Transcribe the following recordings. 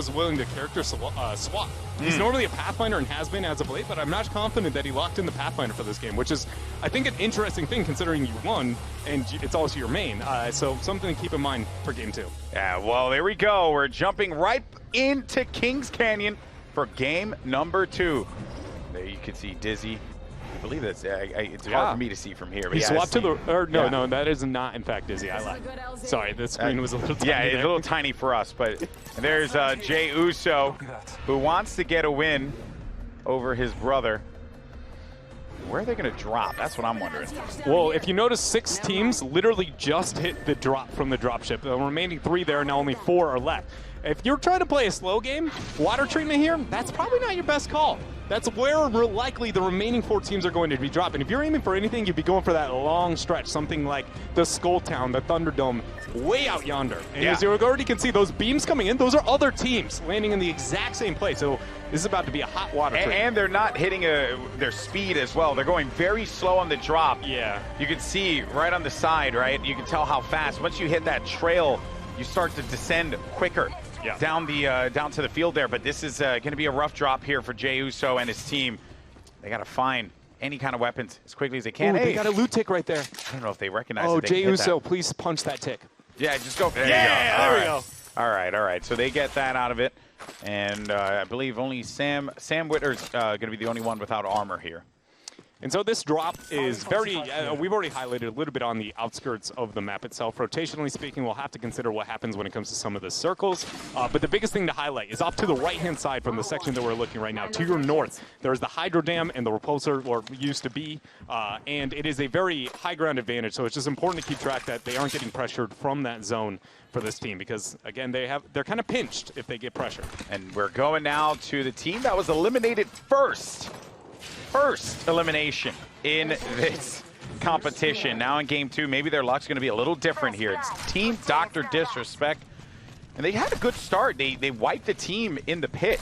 was willing to character swap. He's normally a Pathfinder and has been as of late, but I'm not confident that he locked in the Pathfinder for this game, which is, I think, an interesting thing considering you won and it's also your main. So something to keep in mind for game 2. Yeah, well, there we go. We're jumping right into Kings Canyon for game number 2. There you can see Dizzy. I believe that's it's hard for me to see from here. But he swapped to the no, that is not in fact Dizzy. I lied. Sorry, the screen was a little tiny. Yeah, it's a little tiny for us. But there's Jey Uso, who wants to get a win over his brother. Where are they going to drop? That's what I'm wondering. Well, if you notice, 6 teams literally just hit the drop from the dropship. The remaining 3 there, now only 4 are left. If you're trying to play a slow game, water treatment here, that's probably not your best call. That's where likely the remaining 4 teams are going to be dropping. If you're aiming for anything, you'd be going for that long stretch, something like the Skull Town, the Thunderdome, way out yonder. And as you already can see, those beams coming in, those are other teams landing in the exact same place. So this is about to be a hot water treatment. And they're not hitting their speed as well. They're going very slow on the drop. Yeah. You can see right on the side, right? You can tell how fast. Once you hit that trail, you start to descend quicker. Yeah. Down to the field there, but this is going to be a rough drop here for Jey Uso and his team. They got to find any kind of weapons as quickly as they can. Ooh, they got a loot tick right there. I don't know if they recognize it. Oh, Jey Uso, please punch that tick. Yeah, just go. There yeah, you go. There we go. All right. So they get that out of it, and I believe only Sam Witter's going to be the only one without armor here. And so this drop is very, we've already highlighted a little bit on the outskirts of the map itself. Rotationally speaking, we'll have to consider what happens when it comes to some of the circles. But the biggest thing to highlight is off to the right-hand side from the section that we're looking right now. To your north, there's the Hydro Dam and the Repulsor, or used to be. And it is a very high ground advantage, so it's just important to keep track that they aren't getting pressured from that zone for this team because, again, they're kind of pinched if they get pressure. And we're going now to the team that was eliminated first elimination in this competition. Now in game 2, maybe their luck's going to be a little different here. It's Team DrDisrespect, and they had a good start. They wiped the team in the pit,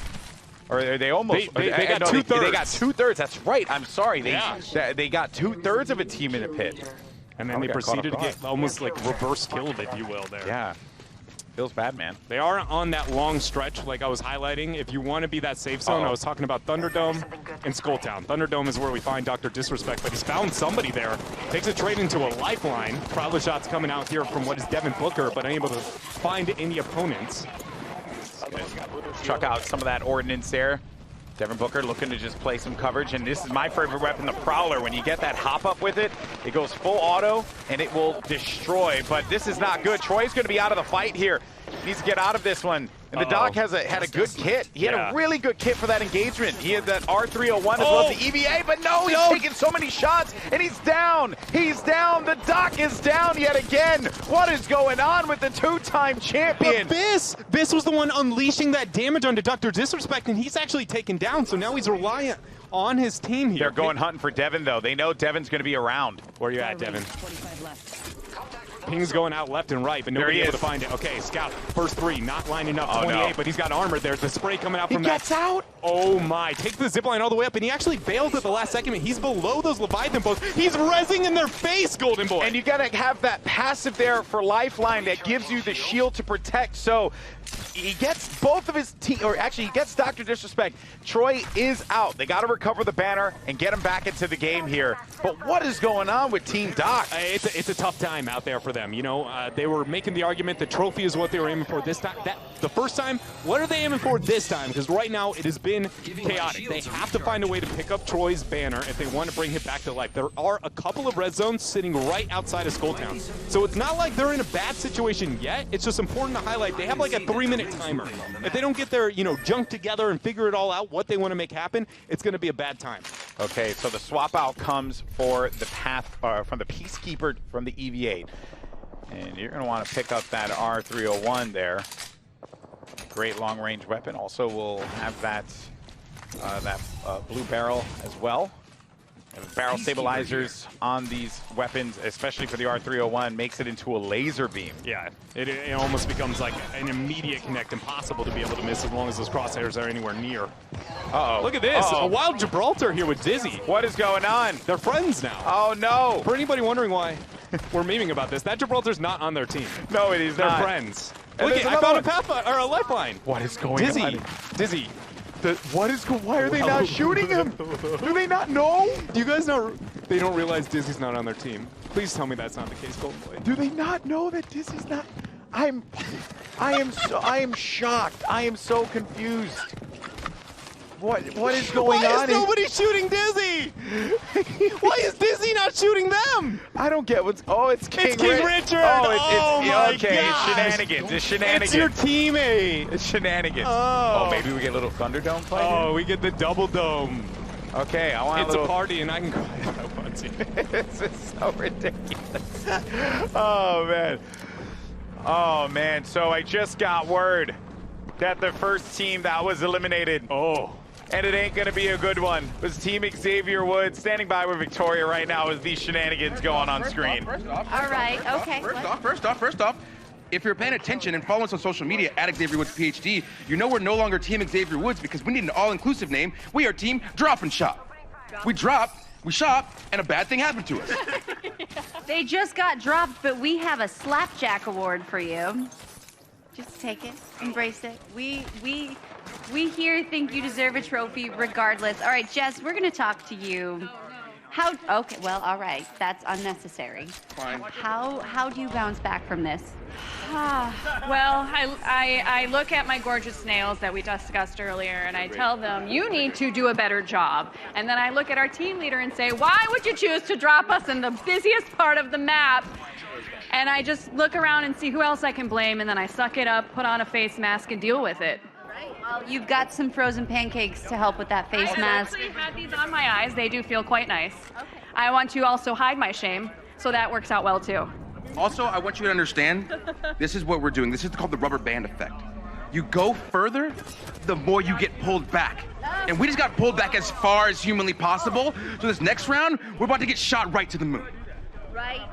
or they almost they got 2/3. They got 2/3. That's right. I'm sorry. They got 2/3 of a team in the pit, and then they proceeded to get almost like reverse killed, if you will. There. Yeah. Feels bad, man. They are on that long stretch, like I was highlighting. If you want to be that safe zone, I was talking about Thunderdome and Skull Town. Thunderdome is where we find DrDisrespect, but he's found somebody there. Takes a trade into a lifeline. Prowler shots coming out here from what is Devin Booker, but unable to find any opponents. Chuck out some of that ordnance there. Devin Booker looking to just play some coverage, and this is my favorite weapon, the Prowler. When you get that hop up with it, it goes full auto, and it will destroy. But this is not good. Troy's going to be out of the fight here. He needs to get out of this one. And the Doc had a good kit. He had a really good kit for that engagement. He had that R301 as well as the EVA, but no, he's taking so many shots, and he's down. He's down. The Doc is down yet again. What is going on with the 2-time champion? But Biss was the one unleashing that damage onto DrDisrespect, and he's actually taken down, so now he's reliant on his team here. They're going hunting for Devin, though. They know Devin's going to be around. Where are you at, Devin? Ping's going out left and right, but nobody able to find it. Okay, Scout, first 3, not lining up, 28, but he's got armor. There's the spray coming out from that. He gets out. Oh my, takes the zipline all the way up, and he actually bails at the last second. He's below those Leviathan boats. He's rezzing in their face, Golden Boy. And you gotta have that passive there for Lifeline that gives you the shield to protect. So he gets both of his team, or actually he gets DrDisrespect. Troy is out. They gotta recover the banner and get him back into the game here. But what is going on with Team Doc? It's a tough time out there for them. You know, they were making the argument the trophy is what they were aiming for this time. The first time, what are they aiming for this time? Because right now it has been chaotic. They have to find a way to pick up Troy's banner if they want to bring him back to life. There are a couple of red zones sitting right outside of Skull Town. So it's not like they're in a bad situation yet. It's just important to highlight they have like a 3-minute timer. If they don't get their, junk together and figure it all out, what they want to make happen, it's going to be a bad time. Okay, so the swap out comes for the from the Peacekeeper from the EV8. And you're going to want to pick up that R301 there. Great long-range weapon. Also, we'll have that blue barrel as well. And barrel stabilizers on these weapons, especially for the R301, makes it into a laser beam. Yeah, it almost becomes like an immediate connect, impossible to be able to miss as long as those crosshairs are anywhere near. Uh-oh. Look at this, a wild Gibraltar here with Dizzy. What is going on? They're friends now. Oh, no. For anybody wondering why we're memeing about this, that Gibraltar's not on their team. No, it is They're not. friends. And Look, I found a path or a lifeline. What is going on? Dizzy. Why are they not shooting him? Do they not know? Do you guys know? They don't realize Dizzy's not on their team. Please tell me that's not the case, Golden Blade. Do they not know that Dizzy's not? I am shocked. I am so confused. What is going on? Why is nobody shooting Dizzy? Why is Dizzy not shooting them? I don't get what's. Oh, it's King Richard. Oh, my okay. gosh. It's shenanigans. It's shenanigans. It's your teammate. It's shenanigans. Oh. Maybe we get a little Thunderdome play. Oh, we get the double dome. Okay, I want It's a party, and I can cry if I want to. This is so ridiculous. Oh man. Oh man. So I just got word that the first team that was eliminated. Oh. And it ain't gonna be a good one. It was Team Xavier Woods standing by with Victoria right now as these shenanigans going on screen. All right, okay. First off, if you're paying attention and following us on social media at Xavier Woods PhD, you know we're no longer Team Xavier Woods because we need an all-inclusive name. We are Team Drop and Shop. We drop, we shop, and a bad thing happened to us. They just got dropped, but we have a Slapjack award for you. Just take it, embrace it. We here think you deserve a trophy regardless. All right, Jess, we're gonna talk to you. Okay, well, all right, that's unnecessary. Fine. How do you bounce back from this? Well, I look at my gorgeous nails that we discussed earlier, and I tell them, you need to do a better job. And then I look at our team leader and say, why would you choose to drop us in the busiest part of the map? And I just look around and see who else I can blame, and then I suck it up, put on a face mask, and deal with it. Well, you've got some frozen pancakes to help with that face mask. I actually had these on my eyes. They do feel quite nice. Okay. I want to also hide my shame, so that works out well too. Also, I want you to understand, this is what we're doing. This is called the rubber band effect. You go further, the more you get pulled back. And we just got pulled back as far as humanly possible. So this next round, we're about to get shot right to the moon. Right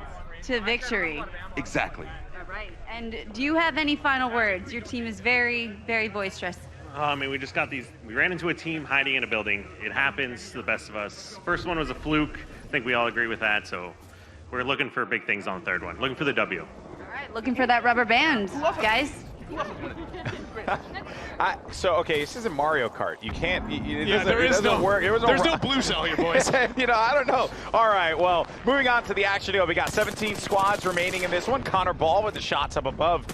to victory. Exactly. All right. And do you have any final words? Your team is very, very boisterous. I mean, we just got these. We ran into a team hiding in a building. It happens to the best of us. First one was a fluke. I think we all agree with that. So we're looking for big things on the third one. Looking for the W. All right, looking for that rubber band, guys. Okay, this isn't Mario Kart. You can't. It there's doesn't work. There's no blue cell here, boys. I don't know. All right, well, moving on to the action deal. We got 17 squads remaining in this one. Connor Ball with the shots up above,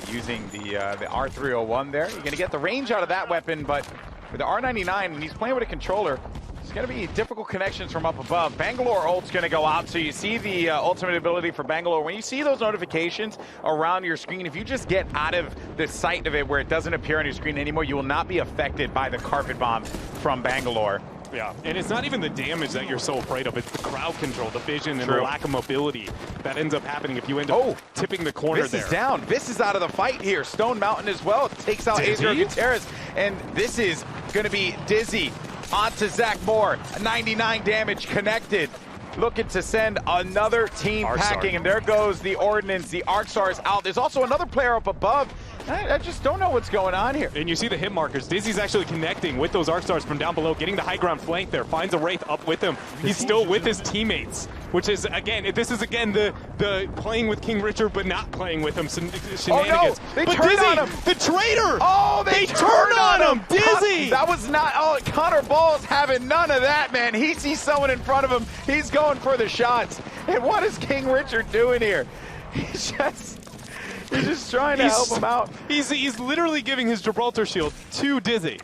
using the R301 there. You're going to get the range out of that weapon, but with the R99, and he's playing with a controller, it's going to be difficult connections from up above. Bangalore ult's going to go out, so you see the ultimate ability for Bangalore. When you see those notifications around your screen, if you just get out of the sight of it where it doesn't appear on your screen anymore, you will not be affected by the carpet bomb from Bangalore. Yeah, and it's not even the damage that you're so afraid of. It's the crowd control, the vision, and the lack of mobility that ends up happening if you end up tipping the corner there. This is down. This is out of the fight here. Stone Mountain as well takes out Adriel Gutierrez, and this is going to be Dizzy onto Zach Moore. 99 damage connected. Looking to send another team packing, and there goes the Ordnance. The Arcstar is out. There's also another player up above. I just don't know what's going on here. And you see the hit markers. Dizzy's actually connecting with those Arcstars from down below, getting the high ground flank there, finds a Wraith up with him. He's still with his teammates, which is, again, the playing with King Richard but not playing with him shenanigans. Oh no, they turned on him. The traitor! Oh, they turned on him. Dizzy! That was not, Connor Ball's having none of that, man. He sees someone in front of him. He's going for the shots. And what is King Richard doing here? He's just trying to help him out. He's literally giving his Gibraltar shield to Dizzy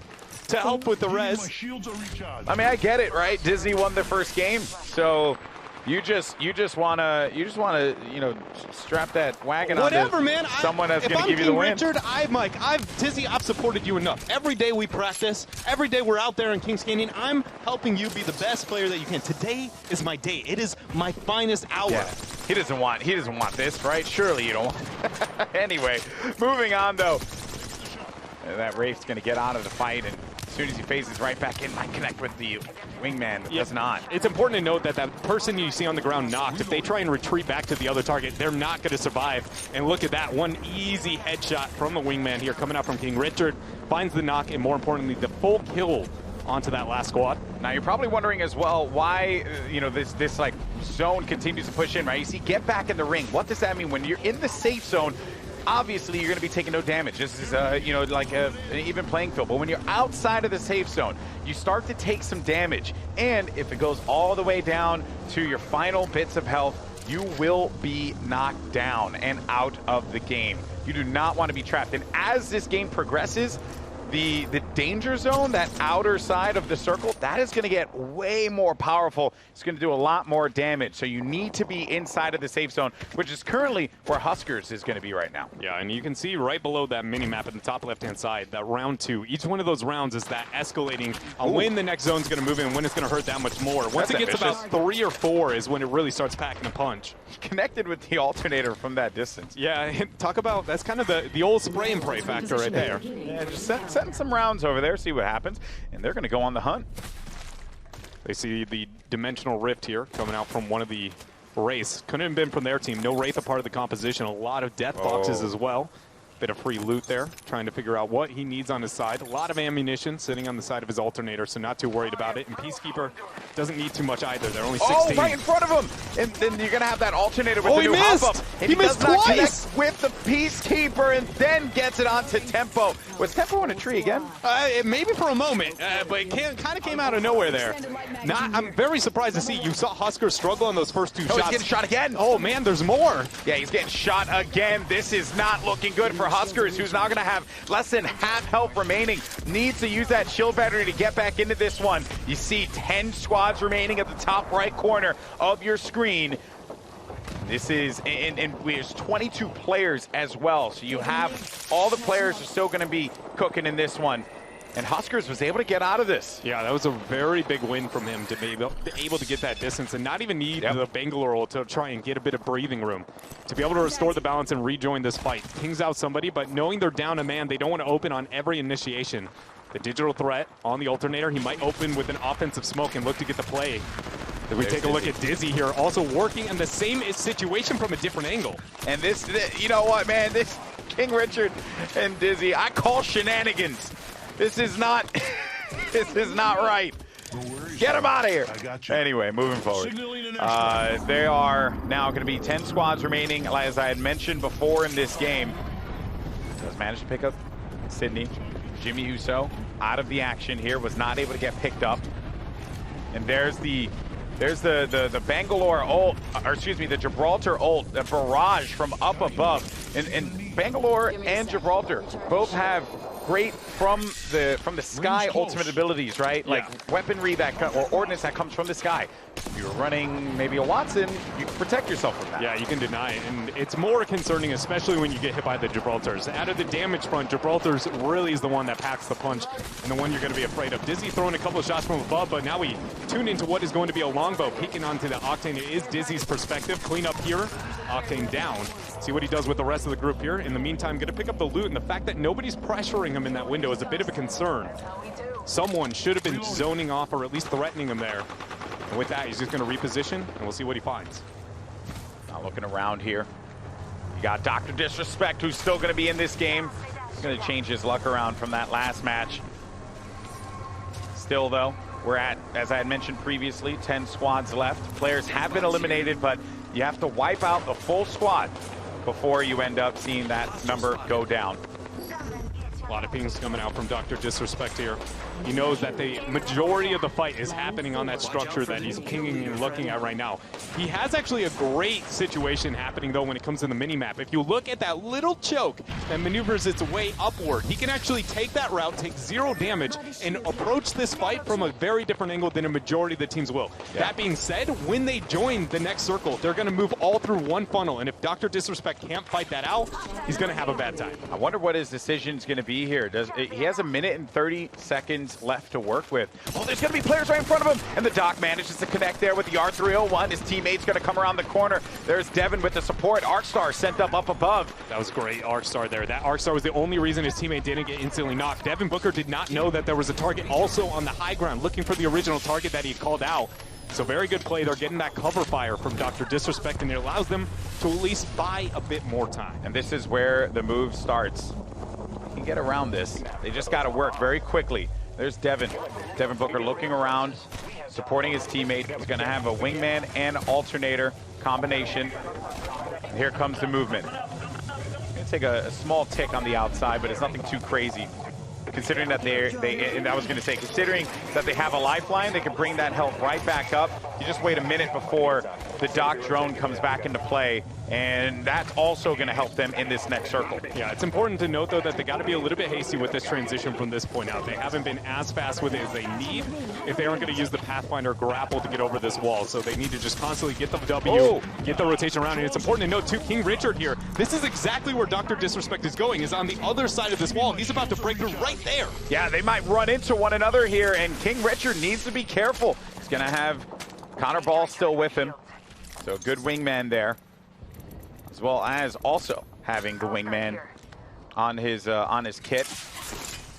to help with the res. I mean, I get it, right? Dizzy won the first game, so you just wanna strap that wagon Whatever, onto man. someone that's gonna give you the win. Richard, Dizzy, I've supported you enough. Every day we practice, every day we're out there in Kings Canyon. I'm helping you be the best player that you can. Today is my day. It is my finest hour. Yeah. He doesn't want this, right? Surely you don't want. Anyway, moving on though. That Wraith's gonna get out of the fight, and as soon as he phases right back in, might connect with the wingman. Does not. It's important to note that that person you see on the ground knocked, if they try and retreat back to the other target, they're not going to survive. And look at that, one easy headshot from the wingman here coming out from King Richard. Finds the knock, and more importantly, the full kill onto that last squad. Now you're probably wondering as well why this like zone continues to push in, right? You see, get back in the ring. What does that mean? When you're in the safe zone, obviously you're going to be taking no damage. This is, you know, like an even playing field. But when you're outside of the safe zone, you start to take some damage. And if it goes all the way down to your final bits of health, you will be knocked down and out of the game. You do not want to be trapped. And as this game progresses, the danger zone, that outer side of the circle, that is going to get way more powerful. It's going to do a lot more damage. So you need to be inside of the safe zone, which is currently where Huskers is going to be right now. Yeah, and you can see right below that mini-map at the top left-hand side, that round 2. Each one of those rounds is that escalating on when the next zone's going to move in, when it's going to hurt that much more. Once it gets about 3 or 4 is when it really starts packing a punch. Connected with the alternator from that distance. Yeah, talk about, that's kind of the old spray and pray factor right there. Yeah, just setting some rounds over there, see what happens, and they're going to go on the hunt. They see the dimensional rift here coming out from one of the Wraiths. Couldn't have been from their team. No Wraith a part of the composition. A lot of death boxes as well. Bit of free loot there, trying to figure out what he needs on his side. A lot of ammunition sitting on the side of his alternator, so not too worried about it. And Peacekeeper doesn't need too much either. They're only 16. Oh, right in front of him! And then you're going to have that alternator with the new hop-up. He missed twice! With the Peacekeeper and then gets it onto Tempo. Was Tempo in a tree again? Maybe for a moment, but it kind of came out of nowhere there. I'm very surprised to see you saw Husker struggle on those first 2 shots. He's getting shot again. Oh, man, there's more. Yeah, he's getting shot again. This is not looking good for Huskers, who's now going to have less than half health remaining. Needs to use that shield battery to get back into this one. You see 10 squads remaining at the top right corner of your screen. This is, and there's 22 players as well. So you have all the players are still going to be cooking in this one. And Huskers was able to get out of this. Yeah, that was a very big win from him to be able to get that distance and not even need the Bangalore ult to try and get a bit of breathing room. To be able to restore the balance and rejoin this fight. Pings out somebody, but knowing they're down a man, they don't want to open on every initiation. The digital threat on the alternator, he might open with an offensive smoke and look to get the play. If we take a look at Dizzy here, also working in the same situation from a different angle. And this, you know what, man, this King Richard and Dizzy, I call shenanigans. This is not, this is not right. Get him out of here. I got you. Anyway, moving forward. There are now going to be 10 squads remaining, as I had mentioned before in this game. Does manage to pick up Sydney. Jimmy Huso out of the action here, was not able to get picked up. And there's the Bangalore ult, or excuse me, the Gibraltar ult, the barrage from up above. And Bangalore and Gibraltar both have great from the sky ultimate abilities, right? Like weaponry or ordnance that comes from the sky. If you're running maybe a Watson, you can protect yourself from that. Yeah, you can deny it, and it's more concerning, especially when you get hit by the Gibraltars. Out of the damage front, Gibraltars really is the one that packs the punch, and the one you're going to be afraid of. Dizzy throwing a couple of shots from above, but now we tune into what is going to be a longbow peeking onto the Octane. It is Dizzy's perspective. Clean up here, Octane down. See what he does with the rest of the group here. In the meantime, going to pick up the loot, and the fact that nobody's pressuring him in that window is a bit of a concern. Someone should have been zoning off or at least threatening him there. And with that, he's just going to reposition, and we'll see what he finds. Now looking around here. You got DrDisrespect, who's still going to be in this game. He's going to change his luck around from that last match. Still, though, we're at, as I had mentioned previously, 10 squads left. Players have been eliminated, but you have to wipe out the full squad before you end up seeing that number go down. A lot of pings coming out from DrDisrespect here. He knows that the majority of the fight is happening on that structure that he's pinging and looking at right now. He has actually a great situation happening, though, when it comes to the mini-map. If you look at that little choke that maneuvers its way upward, he can actually take that route, take 0 damage, and approach this fight from a very different angle than a majority of the teams will. That being said, when they join the next circle, they're going to move all through one funnel, and if DrDisrespect can't fight that out, he's going to have a bad time. I wonder what his decision is going to be here. He has a minute and 30 seconds left to work with. Oh, there's going to be players right in front of him. And the Doc manages to connect there with the R301. His teammate's going to come around the corner. There's Devin with the support. Arcstar sent up above. That was great, Arcstar there. That Arcstar was the only reason his teammate didn't get instantly knocked. Devin Booker did not know that there was a target also on the high ground, looking for the original target that he called out. So very good play. They're getting that cover fire from DrDisrespect, and it allows them to at least buy a bit more time. And this is where the move starts. Can get around this. They just got to work very quickly. There's Devin. Devin Booker looking around, supporting his teammate. He's going to have a wingman and alternator combination. And here comes the movement. to take a small tick on the outside, but it's nothing too crazy. Considering that and I was going to say, considering that they have a lifeline, they can bring that health right back up. You just wait a minute before the Doc drone comes back into play, and that's also going to help them in this next circle. Yeah, it's important to note, though, that they got to be a little bit hasty with this transition from this point out. They haven't been as fast with it as they need if they aren't going to use the Pathfinder grapple to get over this wall. So they need to just constantly get the W, get the rotation around. And it's important to note, too, King Richard here, this is exactly where DrDisrespect is going, is on the other side of this wall. He's about to break through right there. Yeah, they might run into one another here, and King Richard needs to be careful. He's going to have Connor Ball still with him. So good wingman there, as well as also having the wingman on his kit.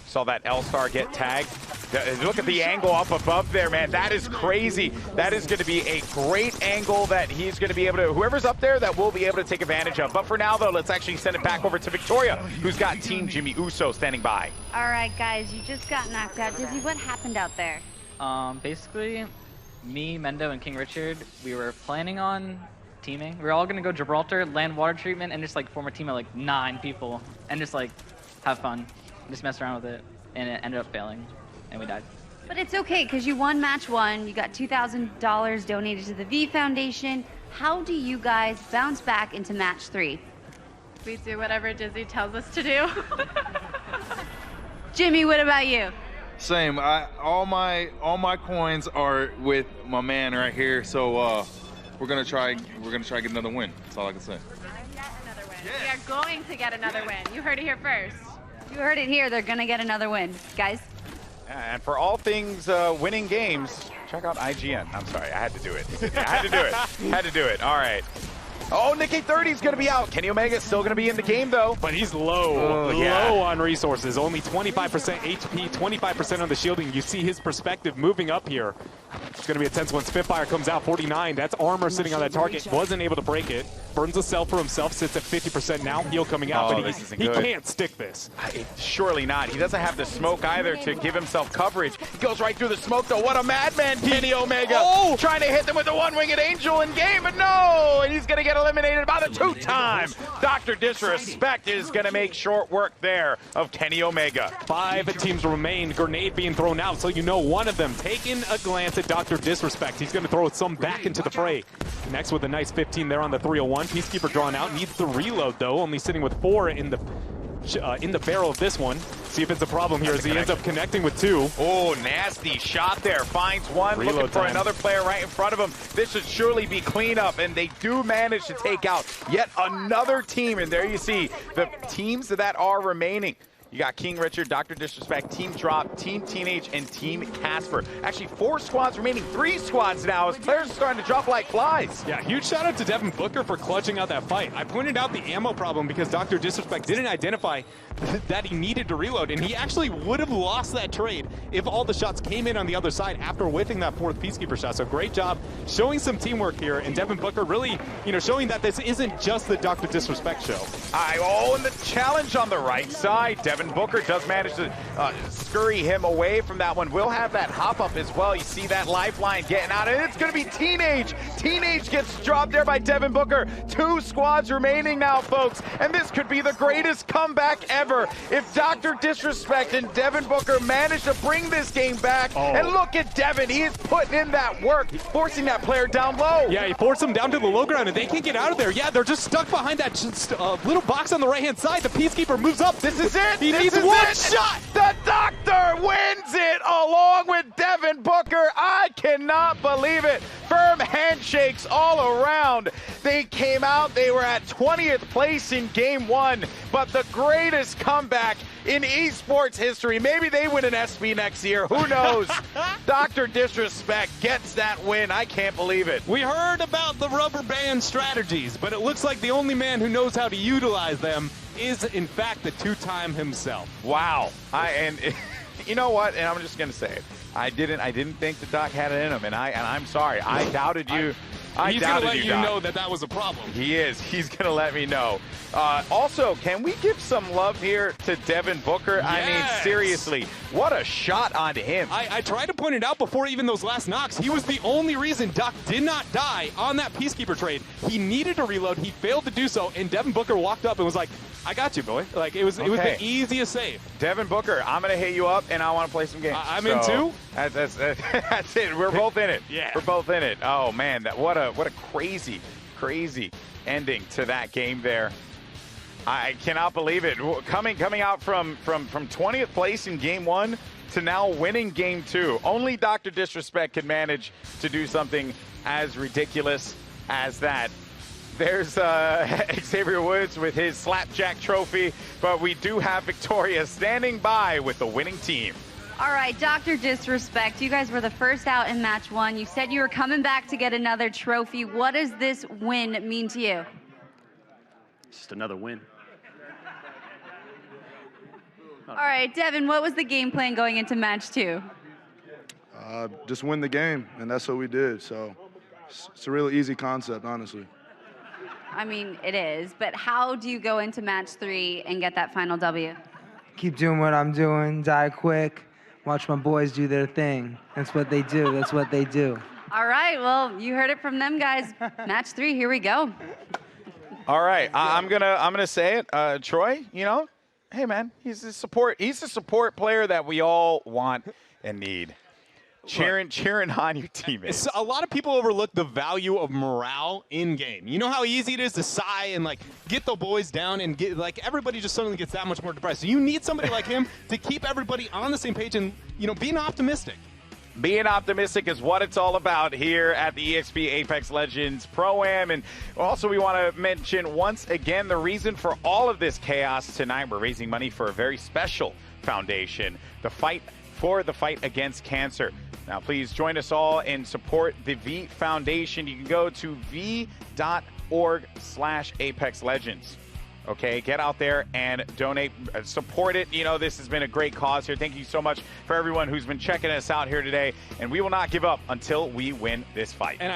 Saw that L-Star get tagged. Look at the angle up above there, man. That is crazy. That is going to be a great angle that he's going to be able to, whoever's up there, that will be able to take advantage of. But for now, though, let's actually send it back over to Victoria, who's got Team Jimmy Uso standing by. All right, guys, you just got knocked out. Dizzy, what happened out there? Basically, me, Mendo, and King Richard, we were planning on teaming. We were all going to go Gibraltar, land water treatment, and just like form a team of like 9 people and just like have fun, just mess around with it. And it ended up failing, and we died. But it's okay, because you won match 1. You got $2,000 donated to the V Foundation. How do you guys bounce back into match 3? We do whatever Dizzy tells us to do. Jimmy, what about you? Same. All my coins are with my man right here. So we're gonna try get another win. That's all I can say. We are going to get another win. You heard it here first. You heard it here. They're gonna get another win, guys. And for all things winning games, check out IGN. I'm sorry, I had to do it. I had to do it. Had to do it. All right. Oh, Nicky 30 is going to be out. Kenny Omega's still going to be in the game, though. But he's low, low on resources. Only 25% HP, 25% on the shielding. You see his perspective moving up here. It's going to be a tense one. Spitfire comes out, 49. That's armor sitting on that target. Wasn't able to break it. Burns a cell for himself, sits at 50% now. Heal coming out, but he can't stick this. Surely not. He doesn't have the smoke either to give himself coverage. He goes right through the smoke, though. What a madman, Kenny Omega. Trying to hit them with the one-winged angel in game, but no! And he's going to get eliminated by the 2-time. DrDisrespect is going to make short work there of Kenny Omega. 5 teams remain. Grenade being thrown out, so you know one of them taking a glance at DrDisrespect. He's going to throw some back into the fray. Next with a nice 15 there on the 301. Peacekeeper drawn out. Needs the reload, though. Only sitting with 4 in the barrel of this one. See if it's a problem here as he ends up connecting with 2. Oh, nasty shot there. Finds one, Reload looking for time. another player right in front of him. This should surely be cleanup, and they do manage to take out yet another team. And there you see the teams that are remaining. You got King Richard, DrDisrespect, Team Drop, Team Teenage, and Team Casper. Actually, 4 squads remaining, 3 squads now as players are starting to drop like flies. Yeah, huge shout out to Devin Booker for clutching out that fight. I pointed out the ammo problem because DrDisrespect didn't identify that he needed to reload, and he actually would have lost that trade if all the shots came in on the other side after whiffing that 4th Peacekeeper shot. So great job showing some teamwork here, and Devin Booker really, showing that this isn't just the DrDisrespect show. And the challenge on the right side. Devin Booker does manage to scurry him away from that one. Will have that hop up as well. You see that lifeline getting out, and it's going to be Teenage. Teenage gets dropped there by Devin Booker. 2 squads remaining now, folks, and this could be the greatest comeback ever if DrDisrespect and Devin Booker manage to bring this game back. And look at Devin. He is putting in that work, forcing that player down low. Yeah, he forced him down to the low ground, and they can't get out of there. Yeah, they're just stuck behind that little box on the right-hand side. The Peacekeeper moves up. This is it. He needs one shot. The Doctor wins it along with Devin Booker. I cannot believe it. Firm handshakes all around. They came out. They were at 20th place in game 1, but the greatest comeback in esports history. Maybe they win an SB next year. Who knows? DrDisrespect gets that win. I can't believe it. We heard about the rubber band strategies, but it looks like the only man who knows how to utilize them is, in fact, the 2-time himself. Wow. And you know what? And I'm just going to say it. I didn't think the Doc had it in him, and I'm sorry. I doubted you. He's going to let you know that was a problem. He is. He's going to let me know. Also, can we give some love here to Devin Booker? Yes. I mean, seriously, what a shot on him. I tried to point it out before even those last knocks. He was the only reason Doc did not die on that Peacekeeper trade. He needed to reload. He failed to do so, and Devin Booker walked up and was like, I got you, boy. Like, it was the easiest save. Devin Booker, I'm going to hit you up, and I want to play some games. I'm in too. That's it. We're both in it. Yeah. We're both in it. Oh, man, what a crazy, crazy ending to that game there. I cannot believe it. Coming out from 20th place in game 1 to now winning game 2. Only DrDisrespect can manage to do something as ridiculous as that. There's Xavier Woods with his slapjack trophy, but we do have Victoria standing by with the winning team. All right, DrDisrespect, you guys were the first out in match 1. You said you were coming back to get another trophy. What does this win mean to you? Just another win. All right, Devin, what was the game plan going into match 2? Just win the game, and that's what we did. So it's a really easy concept, honestly. I mean, it is, but how do you go into match 3 and get that final W? Keep doing what I'm doing, die quick, watch my boys do their thing. That's what they do. That's what they do. All right, well, you heard it from them guys. Match 3, here we go. All right, I'm gonna say it, Troy. You know, hey man, he's a support player that we all want and need. Cheering on your teammates. A lot of people overlook the value of morale in game. You know how easy it is to sigh and like get the boys down and get like everybody just suddenly gets that much more depressed. So you need somebody like him to keep everybody on the same page and being optimistic. Being optimistic is what it's all about here at the EXP Apex Legends Pro-Am. And also we want to mention once again the reason for all of this chaos tonight. We're raising money for a very special foundation, the fight against cancer. Now, please join us all and support the V Foundation. You can go to v.org/Apex Legends. Okay, get out there and donate, support it. You know, this has been a great cause here. Thank you so much for everyone who's been checking us out here today. And we will not give up until we win this fight. And